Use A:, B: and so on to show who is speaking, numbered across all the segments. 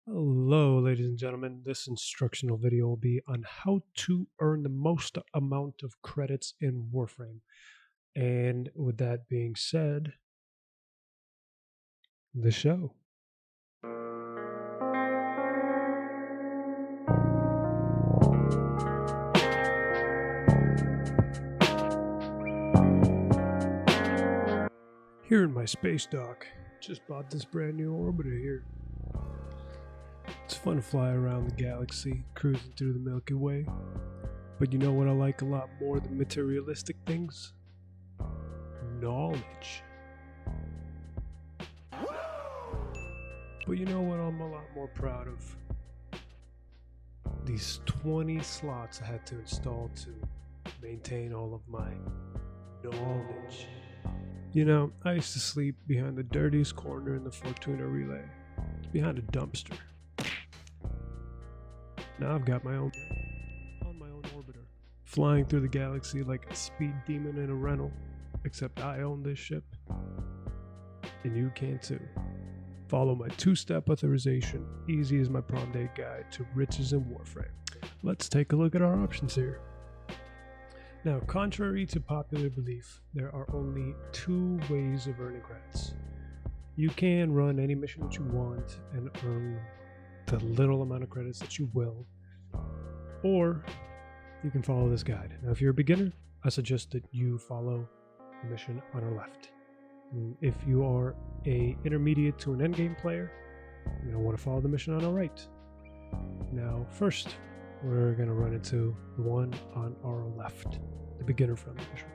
A: Hello, ladies and gentlemen. This instructional video will be on how to earn the most amount of credits in Warframe. And with that being said, the show. Here in my space dock, just bought this brand new orbiter here. It's fun to fly around the galaxy, cruising through the Milky Way. But you know what I like a lot more than materialistic things? Knowledge. But you know what I'm a lot more proud of? These 20 slots I had to install to maintain all of my knowledge. You know, I used to sleep behind the dirtiest corner in the Fortuna relay, behind a dumpster. Now I've got my own on my own orbiter, flying through the galaxy like a speed demon in a rental, except I own this ship, and you can too. Follow my two-step authorization, easy as my prom date guide to riches in Warframe. Let's take a look at our options here. Now, contrary to popular belief, there are only two ways of earning credits. You can run any mission that you want and earn the little amount of credits that you will, or you can follow this guide. Now, if you're a beginner, I suggest that you follow the mission on our left. And if you are a intermediate to an endgame player, you're gonna want to follow the mission on our right. Now, first, we're gonna run into the one on our left, the beginner-friendly mission.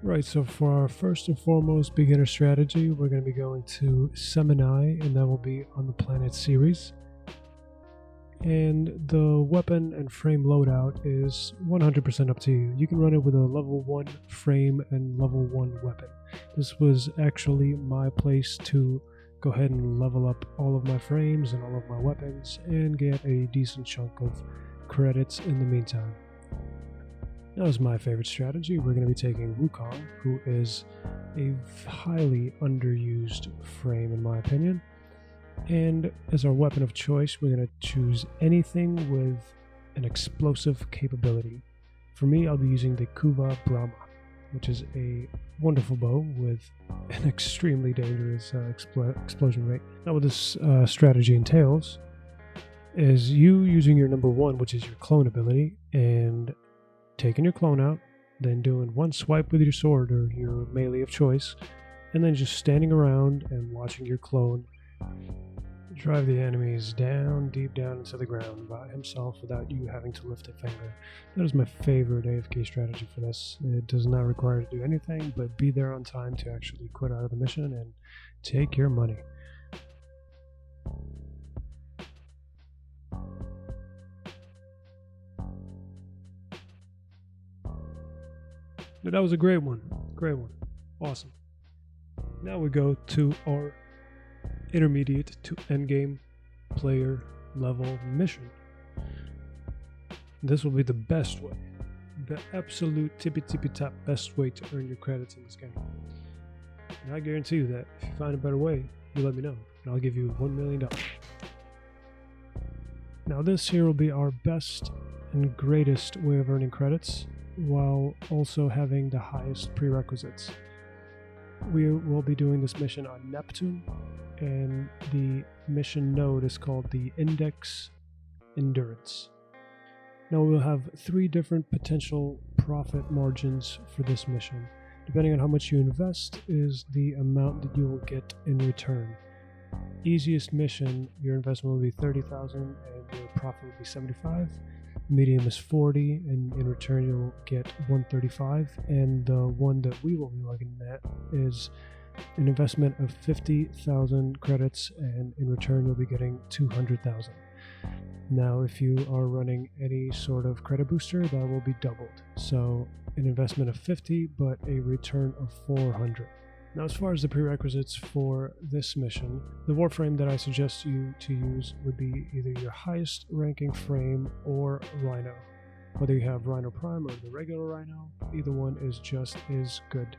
A: Right, so for our first and foremost beginner strategy, we're going to be going to Semini, and that will be on the planet Ceres. And the weapon and frame loadout is 100% up to you. You can run it with a level 1 frame and level 1 weapon. This was actually my place to go ahead and level up all of my frames and all of my weapons and get a decent chunk of credits in the meantime. That was my favorite strategy. We're going to be taking Wukong, who is a highly underused frame in my opinion. And as our weapon of choice, we're going to choose anything with an explosive capability. For me, I'll be using the Kuva Brahma, which is a wonderful bow with an extremely dangerous explosion rate. Now what this strategy entails is you using your number 1, which is your clone ability, and taking your clone out, then doing one swipe with your sword or your melee of choice, and then just standing around and watching your clone drive the enemies down, deep down into the ground by himself without you having to lift a finger. That is my favorite AFK strategy for this. It does not require you to do anything but be there on time to actually quit out of the mission and take your money. That was a great one. Awesome. Now we go to our intermediate to endgame player level mission. This will be the best way, the absolute tippy top best way to earn your credits in this game. And I guarantee you that if you find a better way, you let me know, and I'll give you $1 million. Now this here will be our best and greatest way of earning credits, while also having the highest prerequisites. We will be doing this mission on Neptune, and the mission node is called the Index Endurance. Now we'll have 3 different potential profit margins for this mission. Depending on how much you invest is the amount that you will get in return. Easiest mission, your investment will be 30,000 and your profit will be 75. Medium is 40, and in return you'll get 135, and the one that we will be looking at is an investment of 50,000 credits, and in return you'll be getting 200,000. Now if you are running any sort of credit booster, that will be doubled, so an investment of 50 but a return of 400. Now as far as the prerequisites for this mission, the Warframe that I suggest you to use would be either your highest ranking frame or Rhino. Whether you have Rhino Prime or the regular Rhino, either one is just as good.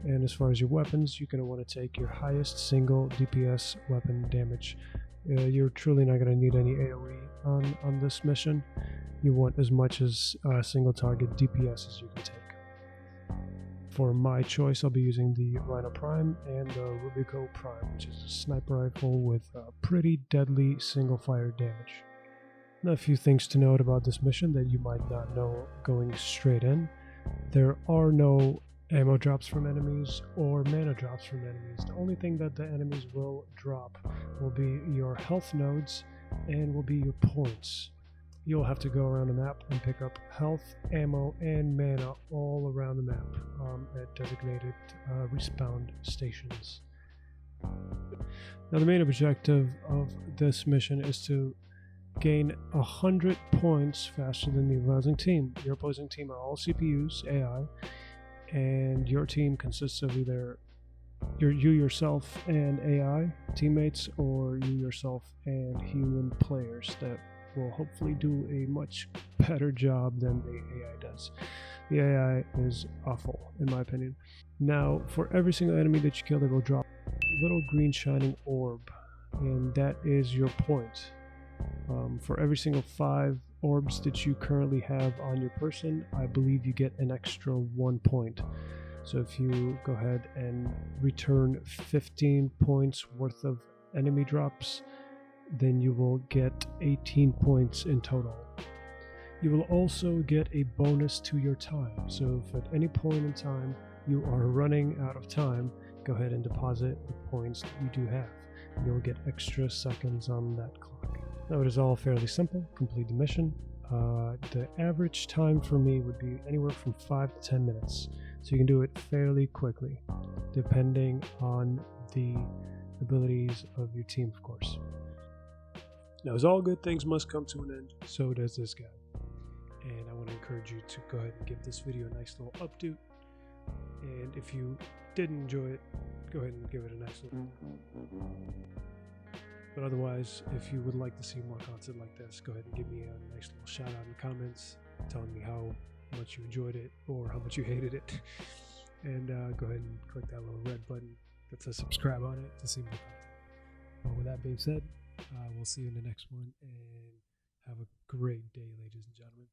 A: And as far as your weapons, you're going to want to take your highest single DPS weapon damage. You're truly not going to need any AoE on this mission. You want as much as single target DPS as you can take. For my choice, I'll be using the Rhino Prime and the Rubico Prime, which is a sniper rifle with pretty deadly single fire damage. Now, a few things to note about this mission that you might not know going straight in. There are no ammo drops from enemies or mana drops from enemies. The only thing that the enemies will drop will be your health nodes and will be your points. You'll have to go around the map and pick up health, ammo, and mana all around the map at designated respawn stations. Now, the main objective of this mission is to gain 100 points faster than the opposing team. Your opposing team are all CPUs, AI, and your team consists of either you yourself and AI teammates, or you yourself and human players that will hopefully do a much better job than the AI does. The AI is awful, in my opinion. Now, for every single enemy that you kill, they will drop a little green shining orb, and that is your point. For every single 5 orbs that you currently have on your person, I believe you get an extra 1 point. So if you go ahead and return 15 points worth of enemy drops, then you will get 18 points in total. You will also get a bonus to your time. So if at any point in time you are running out of time, go ahead and deposit the points that you do have. You'll get extra seconds on that clock. Now, it is all fairly simple. Complete the mission. The average time for me would be anywhere from 5 to 10 minutes. So you can do it fairly quickly, depending on the abilities of your team, of course. Now, as all good things must come to an end, so does this guy. And I want to encourage you to go ahead and give this video a nice little updo. And if you did enjoy it, go ahead and give it a nice little. But otherwise, if you would like to see more content like this, go ahead and give me a nice little shout out in the comments, telling me how much you enjoyed it or how much you hated it. And go ahead and click that little red button that says subscribe on it to see more content. But with that being said, we'll see you in the next one, and have a great day, ladies and gentlemen.